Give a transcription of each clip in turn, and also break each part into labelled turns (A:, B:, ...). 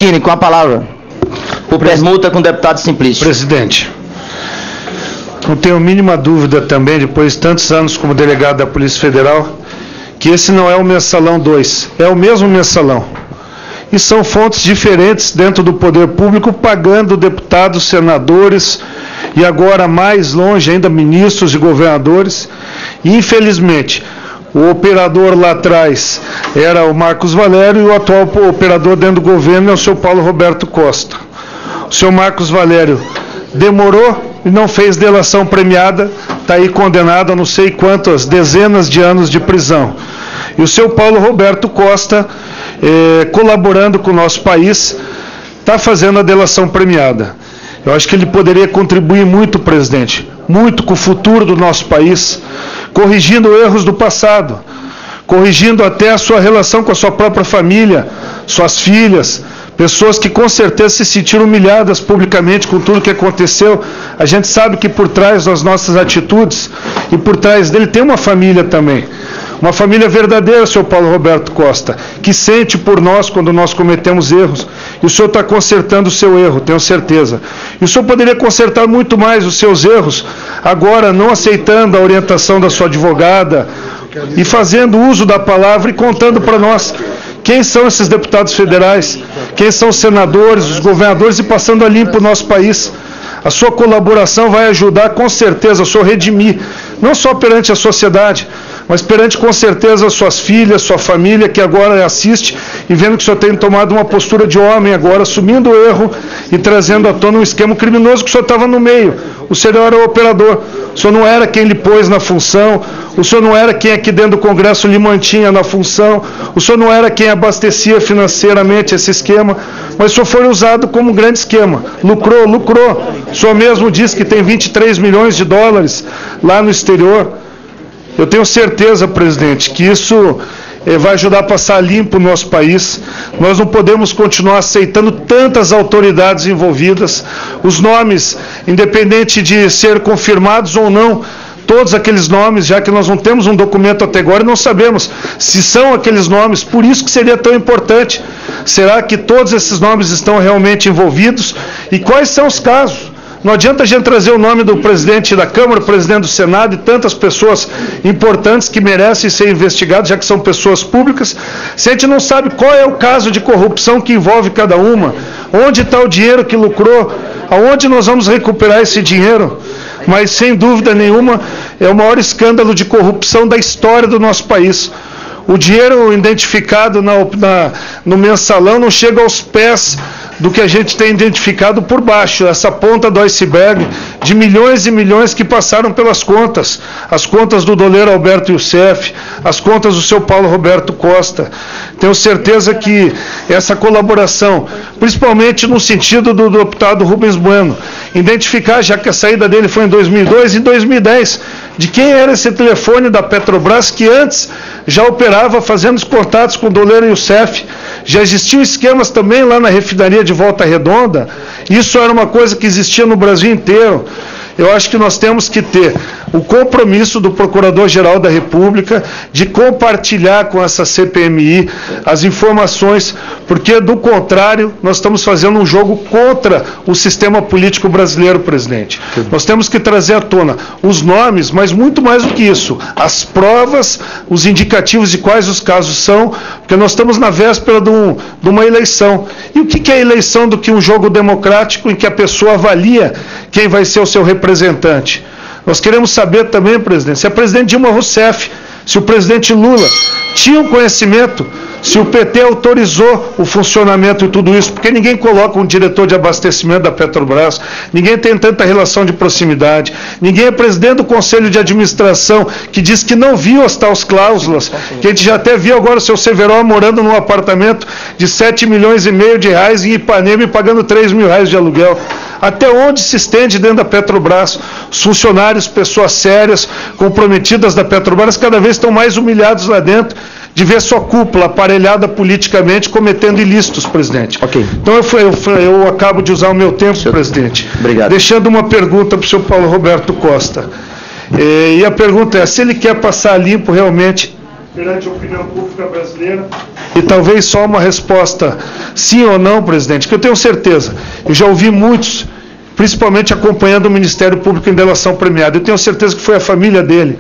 A: Martini, com a palavra. Por permuta com o deputado Simplício.
B: Presidente, não tenho a mínima dúvida também, depois de tantos anos como delegado da Polícia Federal, que esse não é o Mensalão 2, é o mesmo Mensalão. E são fontes diferentes dentro do poder público, pagando deputados, senadores e agora mais longe ainda ministros e governadores. E, infelizmente, o operador lá atrás era o Marcos Valério e o atual operador dentro do governo é o senhor Paulo Roberto Costa. O senhor Marcos Valério demorou e não fez delação premiada, está aí condenado a não sei quantas dezenas de anos de prisão. E o senhor Paulo Roberto Costa, colaborando com o nosso país, está fazendo a delação premiada. Eu acho que ele poderia contribuir muito, presidente, muito com o futuro do nosso país, corrigindo erros do passado, corrigindo até a sua relação com a sua própria família, suas filhas, pessoas que com certeza se sentiram humilhadas publicamente com tudo que aconteceu. A gente sabe que por trás das nossas atitudes e por trás dele tem uma família também. Uma família verdadeira, senhor Paulo Roberto Costa, que sente por nós quando nós cometemos erros. E o senhor está consertando o seu erro, tenho certeza. E o senhor poderia consertar muito mais os seus erros, agora não aceitando a orientação da sua advogada e fazendo uso da palavra e contando para nós quem são esses deputados federais, quem são os senadores, os governadores, e passando a limpo o nosso país. A sua colaboração vai ajudar com certeza a senhor redimir, não só perante a sociedade, mas perante com certeza suas filhas, sua família, que agora assiste e vendo que o senhor tem tomado uma postura de homem agora, assumindo o erro e trazendo à tona um esquema criminoso que o senhor estava no meio. O senhor era o operador, o senhor não era quem lhe pôs na função, o senhor não era quem aqui dentro do Congresso lhe mantinha na função, o senhor não era quem abastecia financeiramente esse esquema, mas o senhor foi usado como um grande esquema. Lucrou. O senhor mesmo disse que tem 23 milhões de dólares lá no exterior. Eu tenho certeza, presidente, que isso vai ajudar a passar limpo o nosso país. Nós não podemos continuar aceitando tantas autoridades envolvidas. Os nomes, independente de ser confirmados ou não, todos aqueles nomes, já que nós não temos um documento até agora e não sabemos se são aqueles nomes, por isso que seria tão importante. Será que todos esses nomes estão realmente envolvidos? E quais são os casos? Não adianta a gente trazer o nome do presidente da Câmara, presidente do Senado e tantas pessoas importantes que merecem ser investigadas, já que são pessoas públicas, se a gente não sabe qual é o caso de corrupção que envolve cada uma, onde está o dinheiro que lucrou, aonde nós vamos recuperar esse dinheiro. Mas, sem dúvida nenhuma, é o maior escândalo de corrupção da história do nosso país. O dinheiro identificado no mensalão não chega aos pés do que a gente tem identificado por baixo, essa ponta do iceberg de milhões e milhões que passaram pelas contas, as contas do doleiro Alberto Youssef, as contas do seu Paulo Roberto Costa. Tenho certeza que essa colaboração, principalmente no sentido do deputado Rubens Bueno, identificar, já que a saída dele foi em 2002 e em 2010, de quem era esse telefone da Petrobras que antes já operava fazendo os contatos com o doleiro Youssef. Já existiam esquemas também lá na refinaria de Volta Redonda. Isso era uma coisa que existia no Brasil inteiro. Eu acho que nós temos que ter o compromisso do Procurador-Geral da República de compartilhar com essa CPMI as informações, porque, do contrário, nós estamos fazendo um jogo contra o sistema político brasileiro, presidente. Nós temos que trazer à tona os nomes, mas muito mais do que isso, as provas, os indicativos de quais os casos são, porque nós estamos na véspera de uma eleição. E o que é eleição do que um jogo democrático em que a pessoa avalia quem vai ser o seu representante? Nós queremos saber também, presidente, se a presidente Dilma Rousseff, se o presidente Lula tinham conhecimento, se o PT autorizou o funcionamento e tudo isso, porque ninguém coloca um diretor de abastecimento da Petrobras, ninguém tem tanta relação de proximidade, ninguém é presidente do Conselho de Administração que diz que não viu as tais cláusulas, que a gente já até viu agora o seu Severo morando num apartamento de 7 milhões e meio de reais em Ipanema e pagando 3 mil reais de aluguel. Até onde se estende dentro da Petrobras? Os funcionários, pessoas sérias, comprometidas da Petrobras, cada vez estão mais humilhados lá dentro de ver sua cúpula aparelhada politicamente cometendo ilícitos, presidente.
A: Ok.
B: Então eu acabo de usar o meu tempo, presidente.
A: Obrigado.
B: Deixando uma pergunta para o senhor Paulo Roberto Costa. E a pergunta é, se ele quer passar limpo realmente perante a opinião pública brasileira. E talvez só uma resposta sim ou não, presidente, que eu tenho certeza. Eu já ouvi muitos, principalmente acompanhando o Ministério Público em delação premiada. Eu tenho certeza que foi a família dele,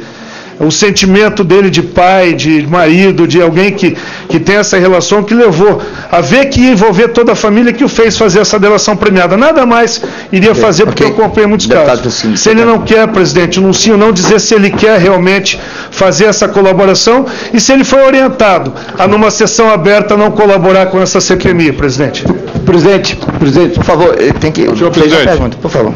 B: o sentimento dele de pai, de marido, de alguém que tem essa relação, que levou a ver que ia envolver toda a família, que o fez fazer essa delação premiada. Nada mais iria fazer, porque eu acompanhei muitos casos. Se ele não quer, presidente, não sim ou não, dizer se ele quer realmente fazer essa colaboração e se ele foi orientado a, numa sessão aberta, não colaborar com essa CPMI, presidente.
A: Presidente, por favor, tem que...
C: Senhor presidente.
A: Pergunta, por favor.